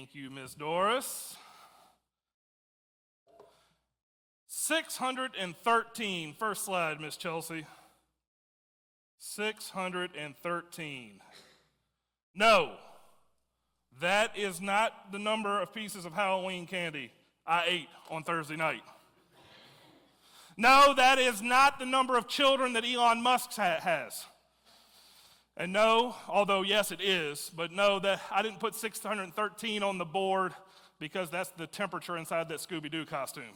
Thank you, Ms. Doris. 613. First slide, Miss Chelsea. 613. No, that is not the number of pieces of Halloween candy I ate on Thursday night. No, that is not the number of children that Elon Musk has. And no, although yes it is, but no, that I didn't put 613 on the board because that's the temperature inside that Scooby-Doo costume.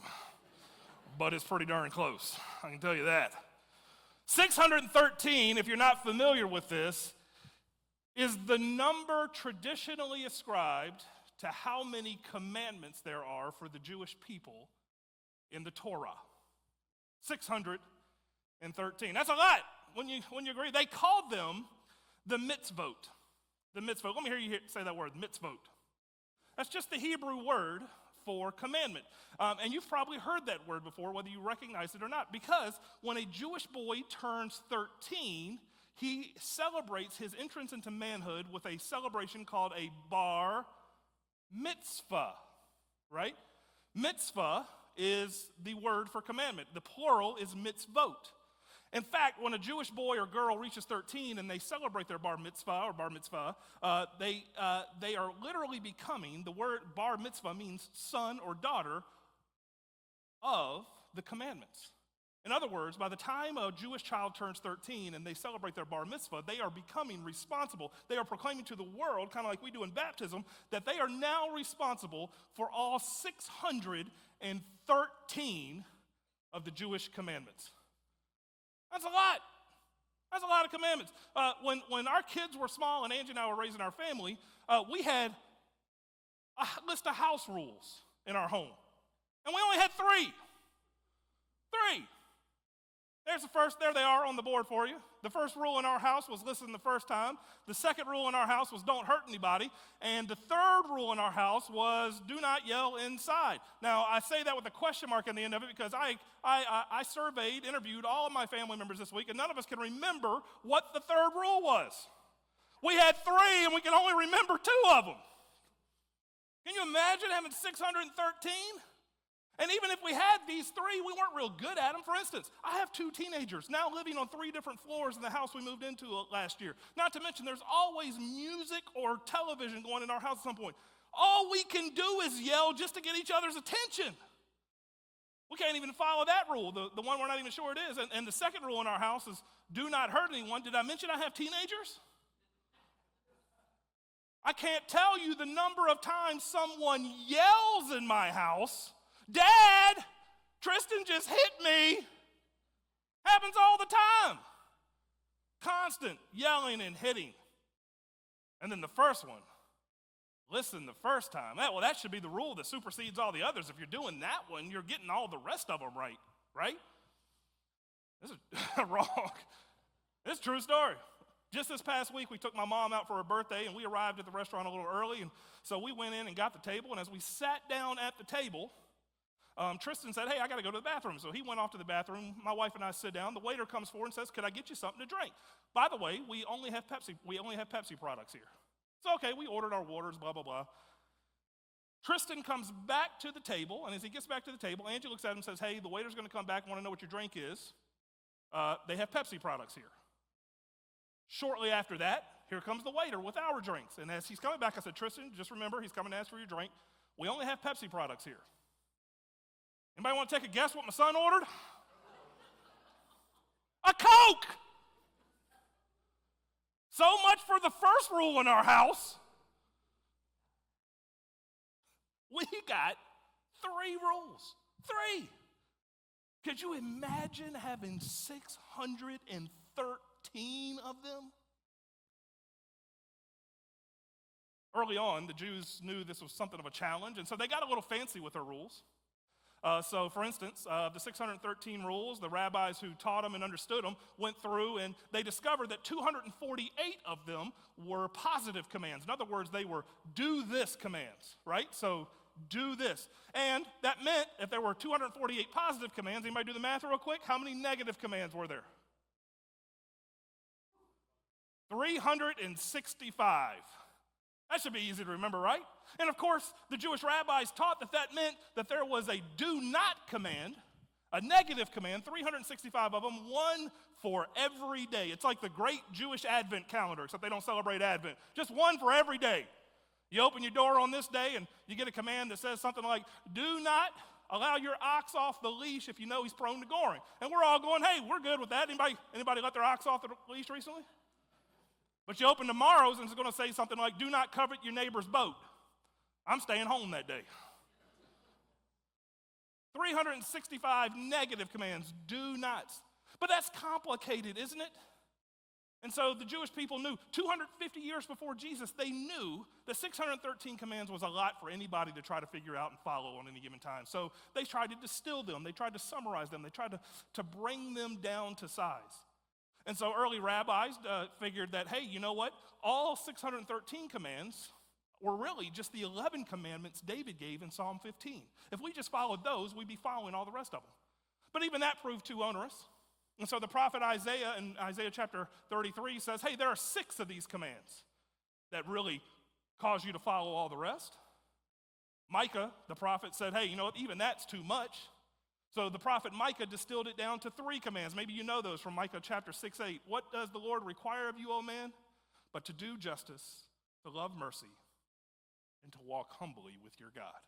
But it's pretty darn close, I can tell you that. 613, if you're not familiar with this, is the number traditionally ascribed to how many commandments there are for the Jewish people in the Torah. 613. That's a lot. When you agree, they called them the mitzvot. The mitzvot. Let me hear you say that word, mitzvot. That's just the Hebrew word for commandment. And you've probably heard that word before, whether you recognize it or not, because when a Jewish boy turns 13, he celebrates his entrance into manhood with a celebration called a bar mitzvah, right? Mitzvah is the word for commandment. The plural is mitzvot. In fact, when a Jewish boy or girl reaches 13 and they celebrate their bar mitzvah, they are literally becoming, the word bar mitzvah means son or daughter of the commandments. In other words, by the time a Jewish child turns 13 and they celebrate their bar mitzvah, they are becoming responsible. They are proclaiming to the world, kind of like we do in baptism, that they are now responsible for all 613 of the Jewish commandments. That's a lot. That's a lot of commandments. When our kids were small and Angie and I were raising our family, we had a list of house rules in our home. And we only had three. There's the first, there they are on the board for you. The first rule in our house was listen the first time. The second rule in our house was don't hurt anybody. And the third rule in our house was do not yell inside. Now, I say that with a question mark on the end of it because I surveyed, interviewed all of my family members this week, and none of us can remember what the third rule was. We had three, and we can only remember two of them. Can you imagine having 613? And even if we had these three, we weren't real good at them. For instance, I have two teenagers now living on three different floors in the house we moved into last year. Not to mention there's always music or television going in our house at some point. All we can do is yell just to get each other's attention. We can't even follow that rule, the one we're not even sure it is. And the second rule in our house is do not hurt anyone. Did I mention I have teenagers? I can't tell you the number of times someone yells in my house, Dad, Tristan just hit me. Happens all the time. Constant yelling and hitting. And then the first one, listen the first time. That should be the rule that supersedes all the others. If you're doing that one, you're getting all the rest of them right? This is wrong. This is a true story. Just this past week, we took my mom out for her birthday, and we arrived at the restaurant a little early, and so we went in and got the table, and as we sat down at the table, Tristan said, hey, I got to go to the bathroom. So he went off to the bathroom. My wife and I sit down. The waiter comes forward and says, could I get you something to drink? By the way, we only have Pepsi products here. So, okay, we ordered our waters, blah, blah, blah. Tristan comes back to the table, and as he gets back to the table, Angie looks at him and says, hey, the waiter's going to come back and want to know what your drink is. They have Pepsi products here. Shortly after that, here comes the waiter with our drinks. And as he's coming back, I said, Tristan, just remember, he's coming to ask for your drink. We only have Pepsi products here. Anybody want to take a guess what my son ordered? A Coke! So much for the first rule in our house. We got 3 rules. 3. Could you imagine having 613 of them? Early on, the Jews knew this was something of a challenge, and so they got a little fancy with their rules. So, for instance, the 613 rules, the rabbis who taught them and understood them went through and they discovered that 248 of them were positive commands. In other words, they were do this commands, right? So, do this. And that meant if there were 248 positive commands, anybody do the math real quick? How many negative commands were there? 365. That should be easy to remember, right? And of course, the Jewish rabbis taught that meant that there was a do not command, a negative command, 365 of them, one for every day. It's like the great Jewish Advent calendar, except they don't celebrate Advent. Just one for every day. You open your door on this day and you get a command that says something like, do not allow your ox off the leash if you know he's prone to goring. And we're all going, hey, we're good with that. Anybody let their ox off the leash recently? But you open tomorrow's and it's going to say something like, do not covet your neighbor's boat. I'm staying home that day. 365 negative commands, do nots. But that's complicated, isn't it? And so the Jewish people knew, 250 years before Jesus, they knew that 613 commands was a lot for anybody to try to figure out and follow on any given time. So they tried to distill them, they tried to summarize them, they tried to bring them down to size. And so early rabbis figured that, hey, you know what? All 613 commands were really just the 11 commandments David gave in Psalm 15. If we just followed those, we'd be following all the rest of them. But even that proved too onerous. And so the prophet Isaiah in Isaiah chapter 33 says, hey, there are 6 of these commands that really cause you to follow all the rest. Micah, the prophet, said, hey, you know what, even that's too much. So the prophet Micah distilled it down to 3 commands. Maybe you know those from Micah chapter 6:8. What does the Lord require of you, O man? But to do justice, to love mercy, and to walk humbly with your God.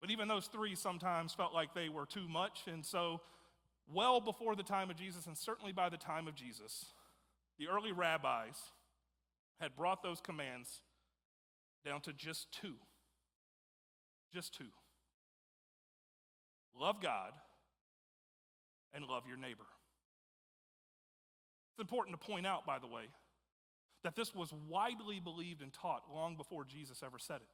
But even those 3 sometimes felt like they were too much, and so well before the time of Jesus, and certainly by the time of Jesus, the early rabbis had brought those commands down to just 2. Just 2. Love God and love your neighbor. It's important to point out, by the way, that this was widely believed and taught long before Jesus ever said it.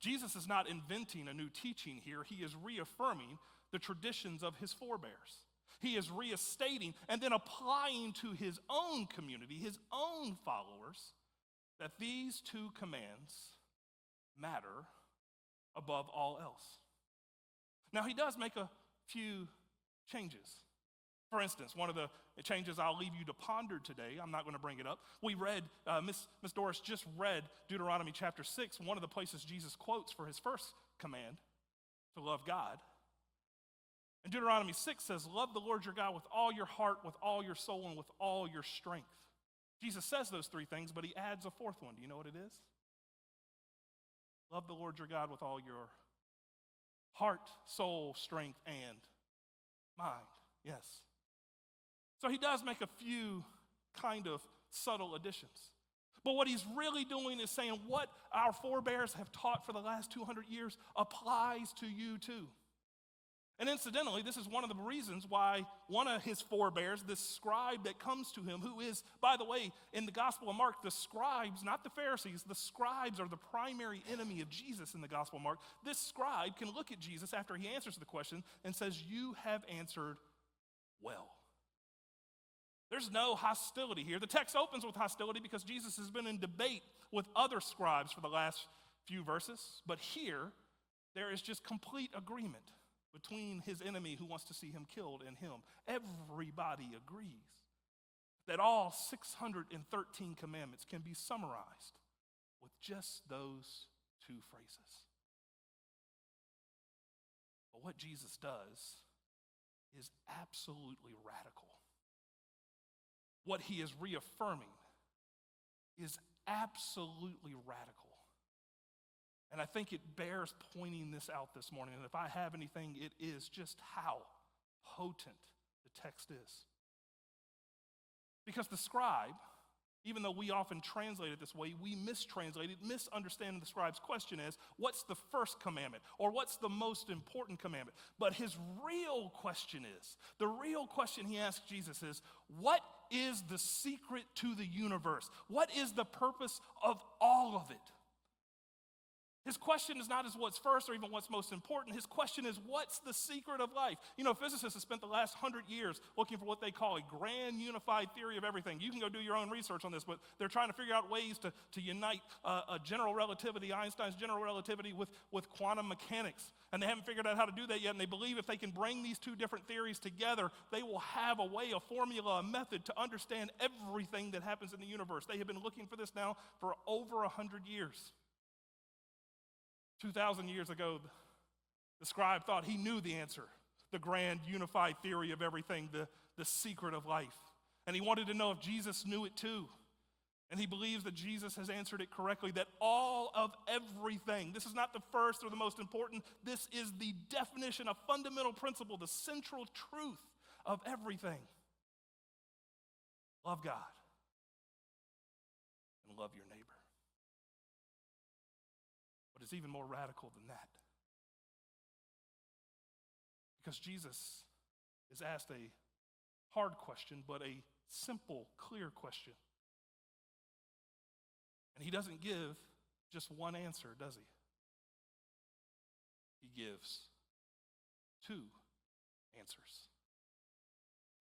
Jesus is not inventing a new teaching here. He is reaffirming the traditions of his forebears. He is restating and then applying to his own community, his own followers, that these 2 commands matter above all else. Now, he does make a few changes. For instance, one of the changes I'll leave you to ponder today, I'm not going to bring it up. We read, Miss Doris just read Deuteronomy chapter 6, one of the places Jesus quotes for his first command, to love God. And Deuteronomy 6 says, love the Lord your God with all your heart, with all your soul, and with all your strength. Jesus says those 3 things, but he adds a 4th one. Do you know what it is? Love the Lord your God with all your heart, soul, strength, and mind. Yes. So he does make a few kind of subtle additions. But what he's really doing is saying what our forebears have taught for the last 200 years applies to you too. And incidentally, this is one of the reasons why one of his forebears, this scribe that comes to him, who is, by the way, in the Gospel of Mark, the scribes, not the Pharisees, the scribes are the primary enemy of Jesus in the Gospel of Mark. This scribe can look at Jesus after he answers the question and says, you have answered well. There's no hostility here. The text opens with hostility because Jesus has been in debate with other scribes for the last few verses. But here, there is just complete agreement between his enemy who wants to see him killed and him. Everybody agrees that all 613 commandments can be summarized with just those 2 phrases. But what Jesus does is absolutely radical. What he is reaffirming is absolutely radical. And I think it bears pointing this out this morning. And if I have anything, it is just how potent the text is. Because the scribe, even though we often translate it this way, we mistranslate it, misunderstand the scribe's question as, what's the first commandment? Or what's the most important commandment? But his real question is, the real question he asks Jesus is, what is the secret to the universe? What is the purpose of all of it? His question is not as what's first or even what's most important. His question is, what's the secret of life? You know, physicists have spent the last 100 years looking for what they call a grand unified theory of everything. You can go do your own research on this, but they're trying to figure out ways to unite general relativity, Einstein's general relativity, with quantum mechanics. And they haven't figured out how to do that yet, and they believe if they can bring these two different theories together, they will have a way, a formula, a method to understand everything that happens in the universe. They have been looking for this now for over 100 years. 2,000 years ago, the scribe thought he knew the answer, the grand unified theory of everything, the secret of life. And he wanted to know if Jesus knew it too. And he believes that Jesus has answered it correctly, that all of everything, this is not the first or the most important, this is the definition, a fundamental principle, the central truth of everything. Love God and love your neighbor. But it's even more radical than that. Because Jesus is asked a hard question, but a simple, clear question. And he doesn't give just one answer, does he? He gives two answers.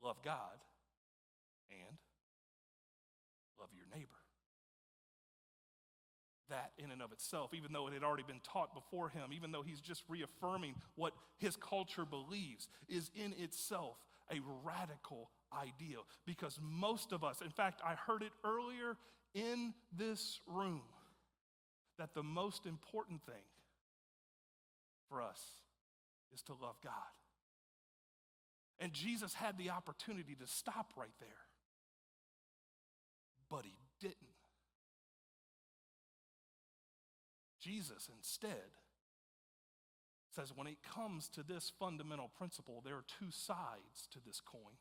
Love God and love your neighbor. That in and of itself, even though it had already been taught before him, even though he's just reaffirming what his culture believes, is in itself a radical idea. Because most of us, in fact, I heard it earlier in this room, that the most important thing for us is to love God. And Jesus had the opportunity to stop right there, but he didn't. Jesus instead says when it comes to this fundamental principle, there are two sides to this coin.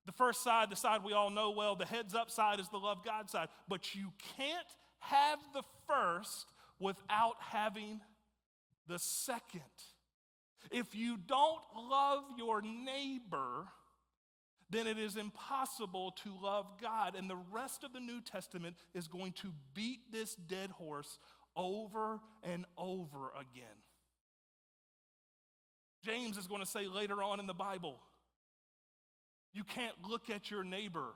The first side, the side we all know well, the heads up side is the love God side. But you can't have the first without having the second. If you don't love your neighbor, then it is impossible to love God. And the rest of the New Testament is going to beat this dead horse over and over again. James is going to say later on in the Bible, you can't look at your neighbor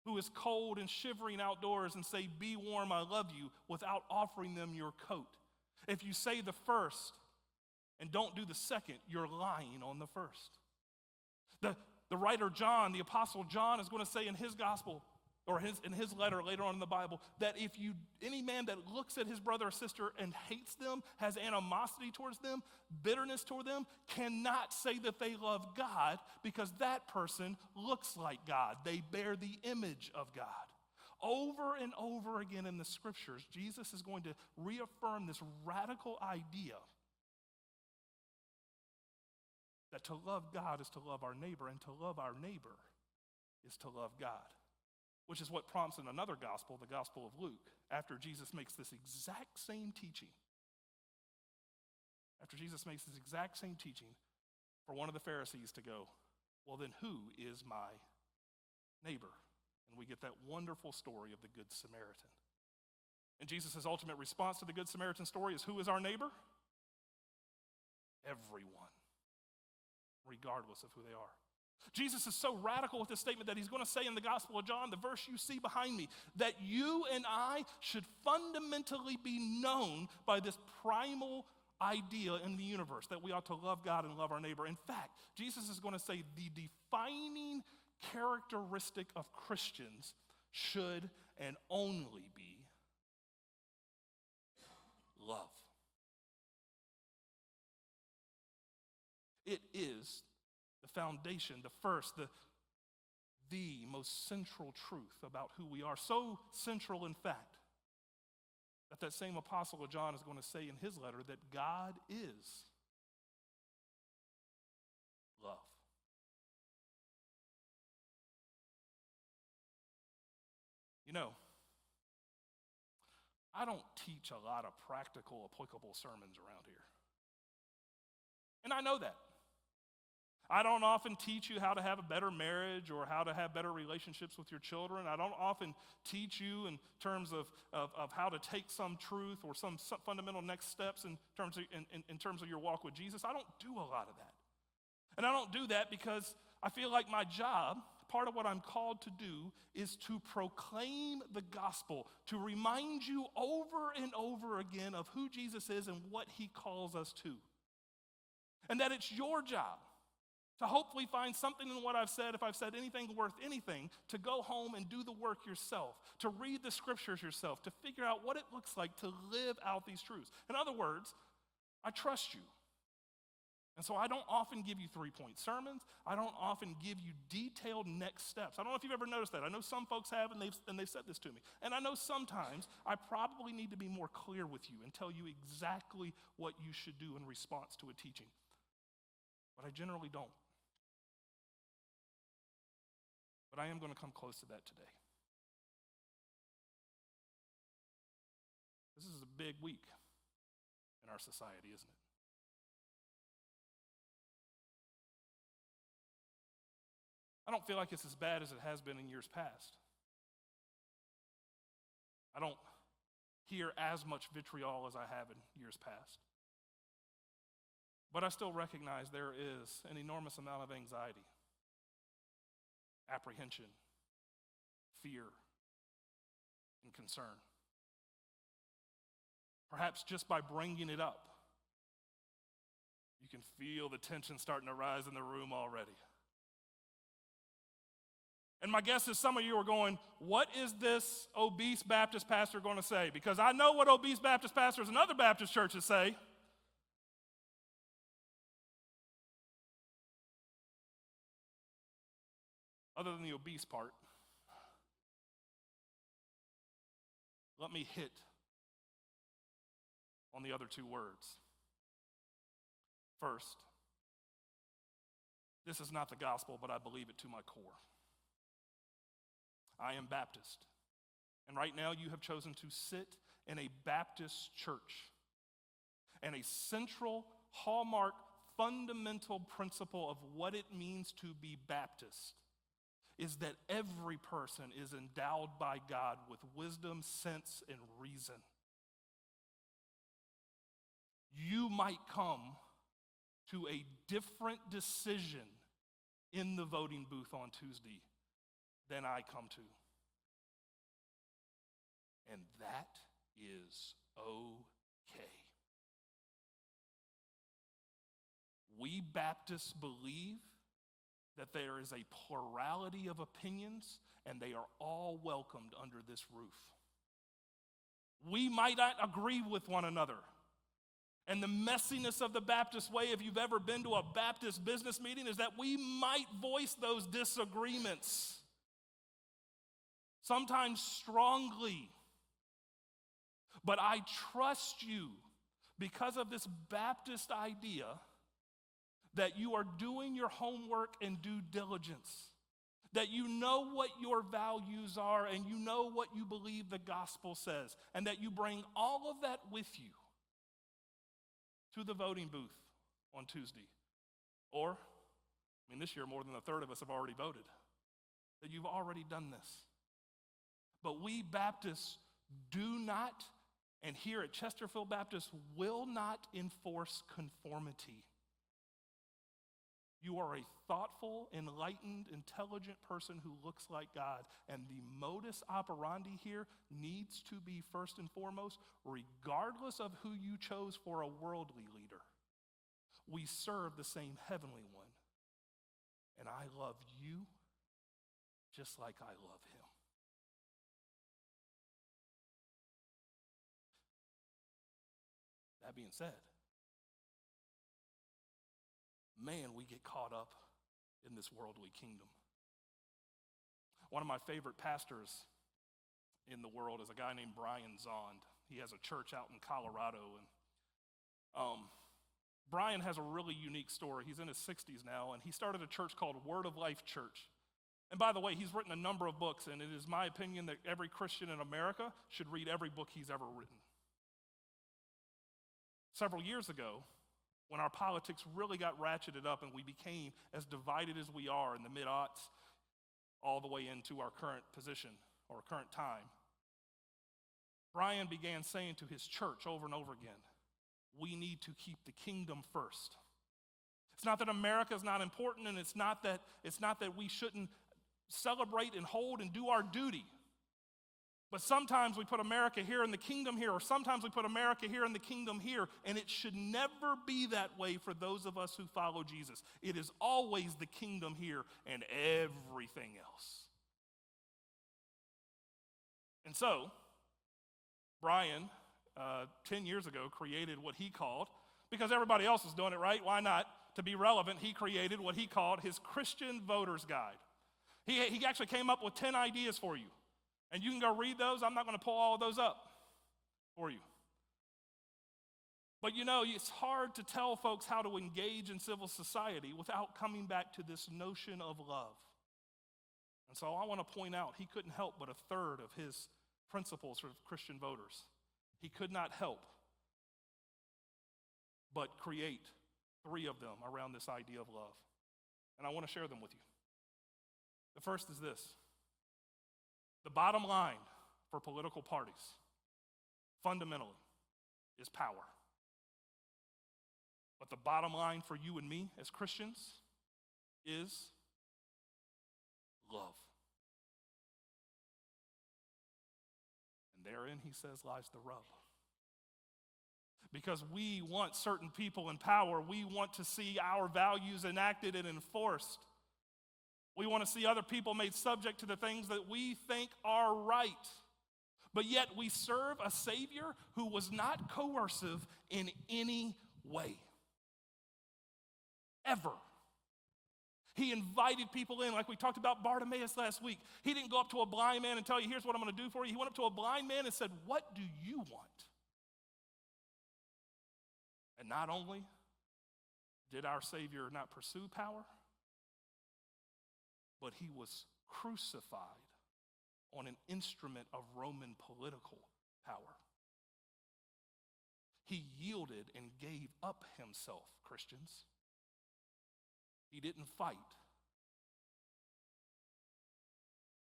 who is cold and shivering outdoors and say, "Be warm, I love you," without offering them your coat. If you say the first and don't do the second, you're lying on the first. The writer John, the apostle John, is going to say in his gospel, or in his letter later on in the Bible, that if any man that looks at his brother or sister and hates them, has animosity towards them, bitterness toward them, cannot say that they love God, because that person looks like God. They bear the image of God. Over and over again in the scriptures, Jesus is going to reaffirm this radical idea that to love God is to love our neighbor, and to love our neighbor is to love God. Which is what prompts in another gospel, the Gospel of Luke, after Jesus makes this exact same teaching. After Jesus makes this exact same teaching, for one of the Pharisees to go, "Well, then who is my neighbor?" And we get that wonderful story of the Good Samaritan. And Jesus' ultimate response to the Good Samaritan story is, who is our neighbor? Everyone, regardless of who they are. Jesus is so radical with this statement that he's going to say in the Gospel of John, the verse you see behind me, that you and I should fundamentally be known by this primal idea in the universe, that we ought to love God and love our neighbor. In fact, Jesus is going to say the defining characteristic of Christians should and only be love. It is the foundation, the first, the most central truth about who we are. So central, in fact, that same apostle of John is going to say in his letter that God is love. You know, I don't teach a lot of practical, applicable sermons around here. And I know that. I don't often teach you how to have a better marriage or how to have better relationships with your children. I don't often teach you in terms of how to take some truth or some fundamental next steps in terms of your walk with Jesus. I don't do a lot of that. And I don't do that because I feel like my job, part of what I'm called to do, is to proclaim the gospel, to remind you over and over again of who Jesus is and what he calls us to. And that it's your job to hopefully find something in what I've said, if I've said anything worth anything, to go home and do the work yourself, to read the scriptures yourself, to figure out what it looks like to live out these truths. In other words, I trust you. And so I don't often give you 3-point sermons. I don't often give you detailed next steps. I don't know if you've ever noticed that. I know some folks have, and they've said this to me. And I know sometimes I probably need to be more clear with you and tell you exactly what you should do in response to a teaching. But I generally don't. But I am going to come close to that today. This is a big week in our society, isn't it? I don't feel like it's as bad as it has been in years past. I don't hear as much vitriol as I have in years past. But I still recognize there is an enormous amount of anxiety, apprehension, fear, and concern. Perhaps just by bringing it up, you can feel the tension starting to rise in the room already. And my guess is some of you are going, what is this obese Baptist pastor going to say? Because I know what obese Baptist pastors and other Baptist churches say. Other than the obese part, let me hit on the other two words. First, this is not the gospel, but I believe it to my core. I am Baptist. And right now you have chosen to sit in a Baptist church. And a central, hallmark, fundamental principle of what it means to be Baptist is that every person is endowed by God with wisdom, sense, and reason. You might come to a different decision in the voting booth on Tuesday than I come to. And that is okay. We Baptists believe that there is a plurality of opinions and they are all welcomed under this roof. We might not agree with one another. And the messiness of the Baptist way, if you've ever been to a Baptist business meeting, is that we might voice those disagreements, sometimes strongly. But I trust you, because of this Baptist idea, that you are doing your homework and due diligence, that you know what your values are and you know what you believe the gospel says, and that you bring all of that with you to the voting booth on Tuesday. Or, this year more than a third of us have already voted, that you've already done this. But we Baptists do not, and here at Chesterfield Baptist, will not enforce conformity. You are a thoughtful, enlightened, intelligent person who looks like God. And the modus operandi here needs to be first and foremost, regardless of who you chose for a worldly leader, we serve the same heavenly one. And I love you just like I love him. That being said, man, we get caught up in this worldly kingdom. One of my favorite pastors in the world is a guy named Brian Zond. He has a church out in Colorado, and Brian has a really unique story. He's in his 60s now, and he started a church called Word of Life Church. And by the way, he's written a number of books, and it is my opinion that every Christian in America should read every book he's ever written. Several years ago, when our politics really got ratcheted up and we became as divided as we are in the mid-aughts all the way into our current position or current time, Brian began saying to his church over and over again, we need to keep the kingdom first. It's not that America is not important, and it's not that we shouldn't celebrate and hold and do our duty. But sometimes we put America here and the kingdom here, or sometimes we put America here and the kingdom here, and it should never be that way for those of us who follow Jesus. It is always the kingdom here and everything else. And so, Brian, 10 years ago, created what he called, because everybody else is doing it, right? Why not? To be relevant, he created what he called his Christian Voter's Guide. He actually came up with 10 ideas for you. And you can go read those. I'm not going to pull all of those up for you. But you know, it's hard to tell folks how to engage in civil society without coming back to this notion of love. And so I want to point out, he couldn't help but a third of his principles for Christian voters. He could not help but create 3 of them around this idea of love. And I want to share them with you. The first is this. The bottom line for political parties, fundamentally, is power. But the bottom line for you and me as Christians is love. And therein, he says, lies the rub. Because we want certain people in power. We want to see our values enacted and enforced. We want to see other people made subject to the things that we think are right. But yet we serve a Savior who was not coercive in any way. Ever. He invited people in, like we talked about Bartimaeus last week. He didn't go up to a blind man and tell you, here's what I'm going to do for you. He went up to a blind man and said, what do you want? And not only did our Savior not pursue power, but he was crucified on an instrument of Roman political power. He yielded and gave up himself, Christians. He didn't fight.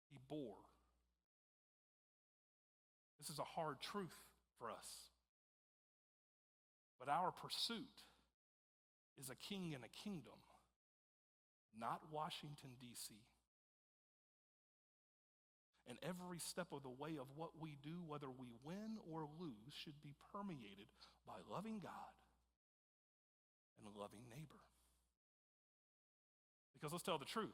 He bore. This is a hard truth for us. But our pursuit is a king and a kingdom, not Washington, D.C. And every step of the way of what we do, whether we win or lose, should be permeated by loving God and loving neighbor. Because let's tell the truth.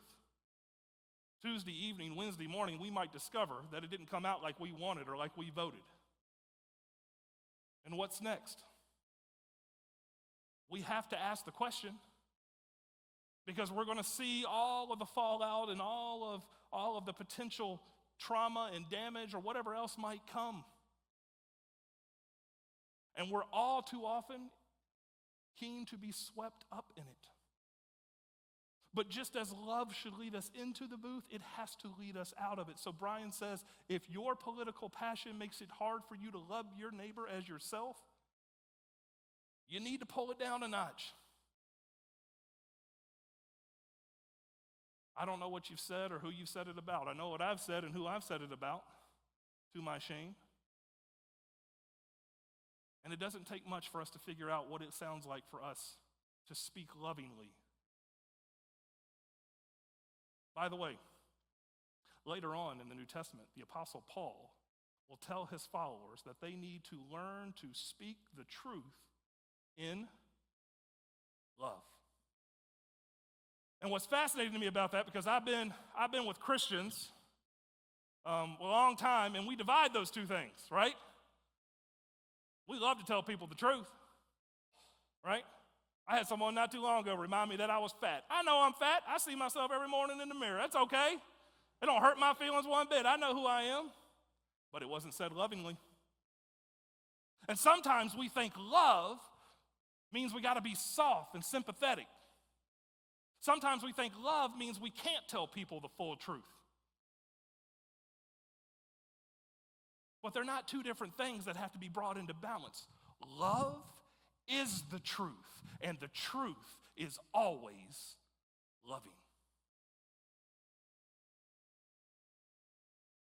Tuesday evening, Wednesday morning, we might discover that it didn't come out like we wanted or like we voted. And what's next? We have to ask the question, because we're going to see all of the fallout and all of the potential trauma and damage or whatever else might come. And we're all too often keen to be swept up in it. But just as love should lead us into the booth, it has to lead us out of it. So Brian says, if your political passion makes it hard for you to love your neighbor as yourself, you need to pull it down a notch. I don't know what you've said or who you've said it about. I know what I've said and who I've said it about, to my shame. And it doesn't take much for us to figure out what it sounds like for us to speak lovingly. By the way, later on in the New Testament, the Apostle Paul will tell his followers that they need to learn to speak the truth in love. And what's fascinating to me about that, because I've been with Christians a long time, and we divide those two things, right? We love to tell people the truth, right? I had someone not too long ago remind me that I was fat. I know I'm fat. I see myself every morning in the mirror. That's okay. It don't hurt my feelings one bit. I know who I am. But it wasn't said lovingly. And sometimes we think love means we got to be soft and sympathetic. Sometimes we think love means we can't tell people the full truth. But they're not two different things that have to be brought into balance. Love is the truth, and the truth is always loving.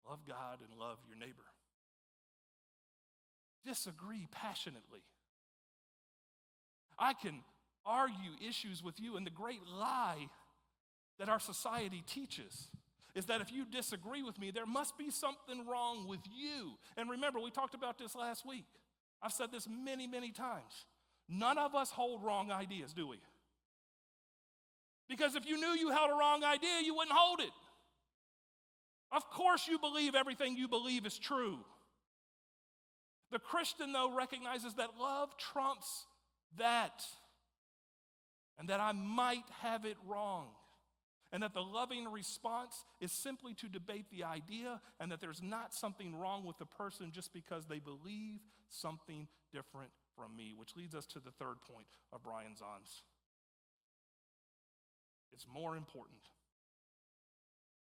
Love God and love your neighbor. Disagree passionately. I can argue issues with you, and the great lie that our society teaches is that if you disagree with me, there must be something wrong with you. And remember, we talked about this last week. I've said this many, many times. None of us hold wrong ideas, do we? Because if you knew you held a wrong idea, you wouldn't hold it. Of course you believe everything you believe is true. The Christian, though, recognizes that love trumps that, and that I might have it wrong, and that the loving response is simply to debate the idea, and that there's not something wrong with the person just because they believe something different from me, which leads us to the third point of Brian Zahn's. It's more important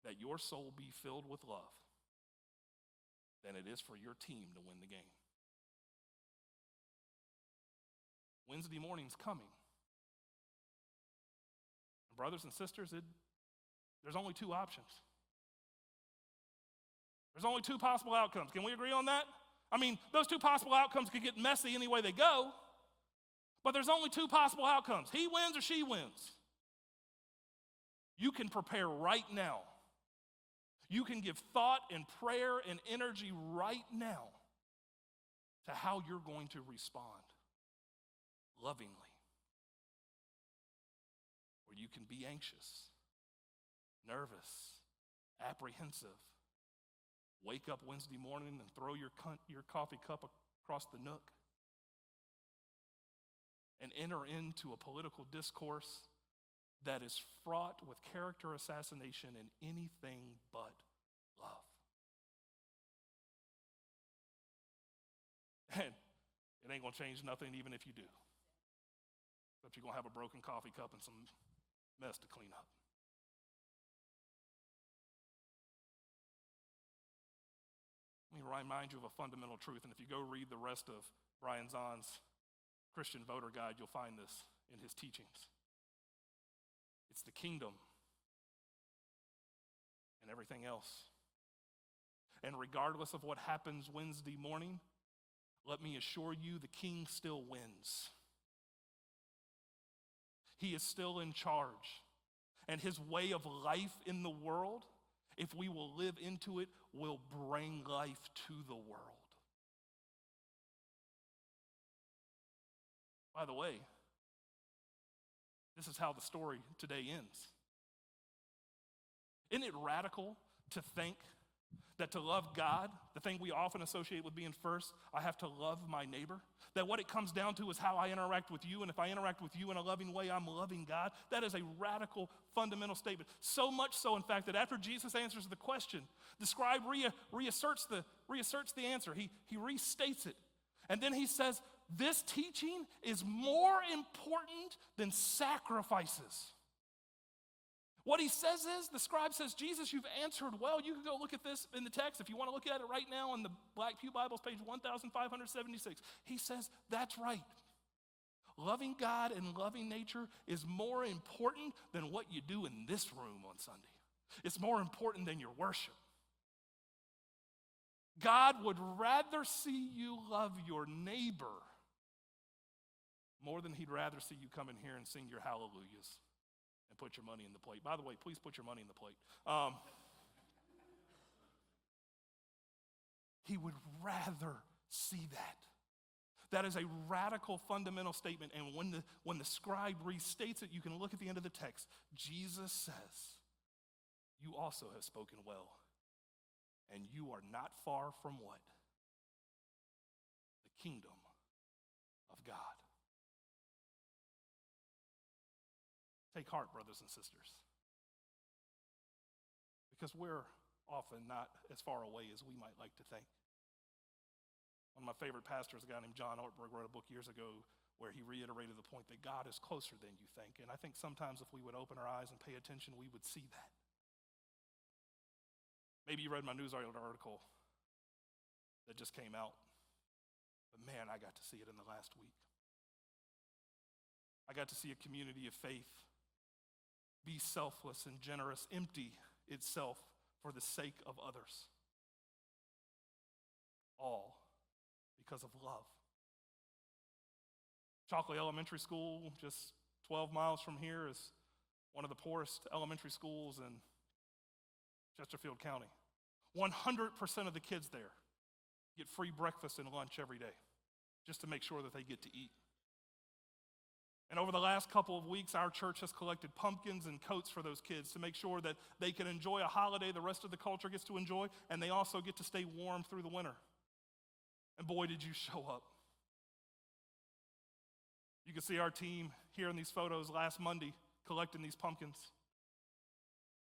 that your soul be filled with love than it is for your team to win the game. Wednesday morning's coming. Brothers and sisters, there's only two options. There's only two possible outcomes. Can we agree on that? I mean, those two possible outcomes could get messy any way they go, but there's only two possible outcomes. He wins or she wins. You can prepare right now. You can give thought and prayer and energy right now to how you're going to respond lovingly. Or you can be anxious, nervous, apprehensive. Wake up Wednesday morning and throw your coffee cup across the nook and enter into a political discourse that is fraught with character assassination and anything but love. And it ain't gonna change nothing even if you do. But you're gonna have a broken coffee cup and some mess to clean up. Let me remind you of a fundamental truth, and if you go read the rest of Brian Zahn's Christian Voter Guide, you'll find this in his teachings. It's the kingdom and everything else. And regardless of what happens Wednesday morning, let me assure you the king still wins. He is still in charge. And his way of life in the world, if we will live into it, will bring life to the world. By the way, this is how the story today ends. Isn't it radical to think that to love God, the thing we often associate with being first, I have to love my neighbor? That what it comes down to is how I interact with you, and if I interact with you in a loving way, I'm loving God. That is a radical, fundamental statement. So much so, in fact, that after Jesus answers the question, the scribe reasserts the answer. He restates it. And then he says, this teaching is more important than sacrifices. What he says is, the scribe says, Jesus, you've answered well. You can go look at this in the text. If you want to look at it right now on the Black Pew Bibles, page 1576. He says, that's right. Loving God and loving nature is more important than what you do in this room on Sunday. It's more important than your worship. God would rather see you love your neighbor more than he'd rather see you come in here and sing your hallelujahs and put your money in the plate. By the way, please put your money in the plate. He would rather see that. That is a radical, fundamental statement. And when the scribe restates it, you can look at the end of the text. Jesus says, you also have spoken well. And you are not far from what? The kingdom of God. Take heart, brothers and sisters. Because we're often not as far away as we might like to think. One of my favorite pastors, a guy named John Ortberg, wrote a book years ago where he reiterated the point that God is closer than you think. And I think sometimes if we would open our eyes and pay attention, we would see that. Maybe you read my news article that just came out. But man, I got to see it in the last week. I got to see a community of faith be selfless and generous, empty itself for the sake of others. All because of love. Chalkley Elementary School, just 12 miles from here, is one of the poorest elementary schools in Chesterfield County. 100% of the kids there get free breakfast and lunch every day, just to make sure that they get to eat. And over the last couple of weeks, our church has collected pumpkins and coats for those kids to make sure that they can enjoy a holiday the rest of the culture gets to enjoy, and they also get to stay warm through the winter. And boy, did you show up. You can see our team here in these photos last Monday collecting these pumpkins.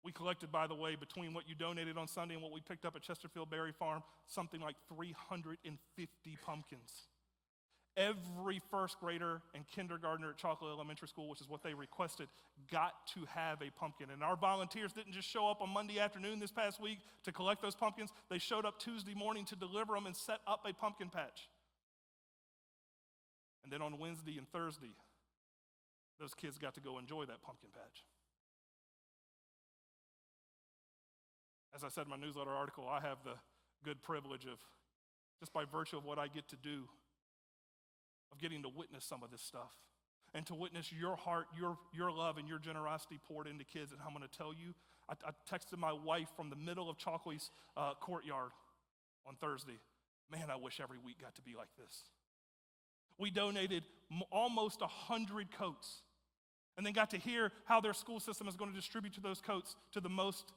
We collected, by the way, between what you donated on Sunday and what we picked up at Chesterfield Berry Farm, something like 350 pumpkins. Every first grader and kindergartner at Chalkley Elementary School, which is what they requested, got to have a pumpkin. And our volunteers didn't just show up on Monday afternoon this past week to collect those pumpkins. They showed up Tuesday morning to deliver them and set up a pumpkin patch. And then on Wednesday and Thursday, those kids got to go enjoy that pumpkin patch. As I said in my newsletter article, I have the good privilege of, just by virtue of what I get to do, of getting to witness some of this stuff and to witness your heart, your love, and your generosity poured into kids. And I'm going to tell you, I texted my wife from the middle of Chalkley's courtyard on Thursday. Man, I wish every week got to be like this. We donated almost 100 coats and then got to hear how their school system is going to distribute to those coats to the most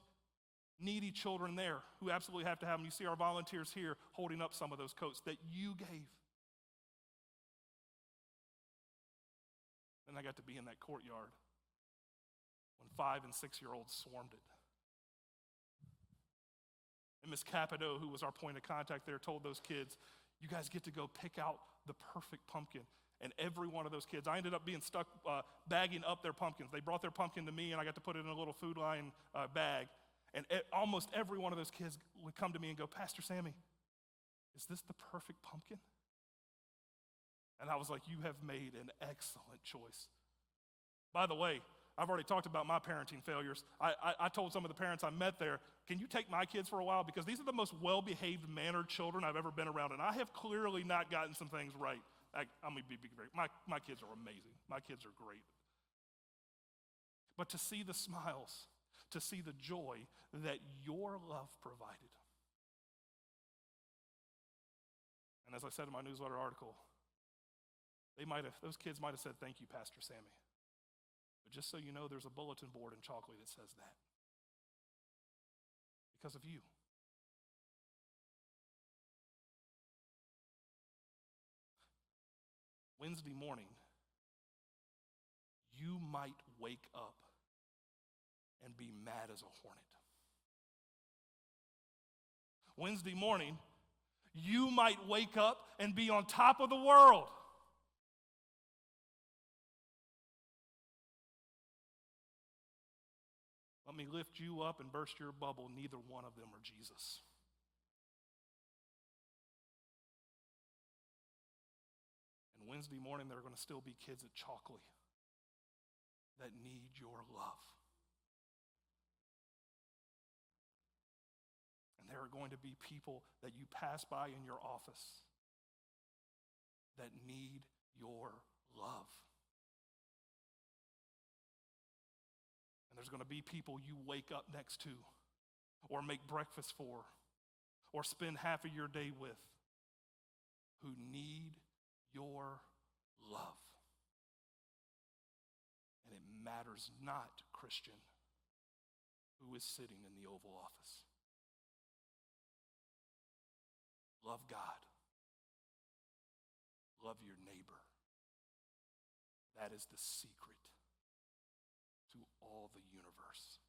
needy children there who absolutely have to have them. You see our volunteers here holding up some of those coats that you gave. Then I got to be in that courtyard when 5- and 6-year-olds swarmed it. And Miss Capito, who was our point of contact there, told those kids, you guys get to go pick out the perfect pumpkin. And every one of those kids, I ended up being stuck bagging up their pumpkins. They brought their pumpkin to me, and I got to put it in a little Food Line bag. And almost every one of those kids would come to me and go, Pastor Sammy, is this the perfect pumpkin? And I was like, you have made an excellent choice. By the way, I've already talked about my parenting failures. I told some of the parents I met there, can you take my kids for a while? Because these are the most well-behaved, mannered children I've ever been around, and I have clearly not gotten some things right. I'm going to be great. My kids are amazing. My kids are great. But to see the smiles, to see the joy that your love provided. And as I said in my newsletter article, those kids might have said, thank you, Pastor Sammy. But just so you know, there's a bulletin board in Chalkley that says that. Because of you. Wednesday morning, you might wake up and be mad as a hornet. Wednesday morning, you might wake up and be on top of the world. Let me lift you up and burst your bubble. Neither one of them are Jesus. And Wednesday morning, there are going to still be kids at Chalkley that need your love. And there are going to be people that you pass by in your office that need your love. And there's going to be people you wake up next to or make breakfast for or spend half of your day with who need your love. And it matters not, Christian, who is sitting in the Oval Office. Love God. Love your neighbor. That is the secret to all the universe.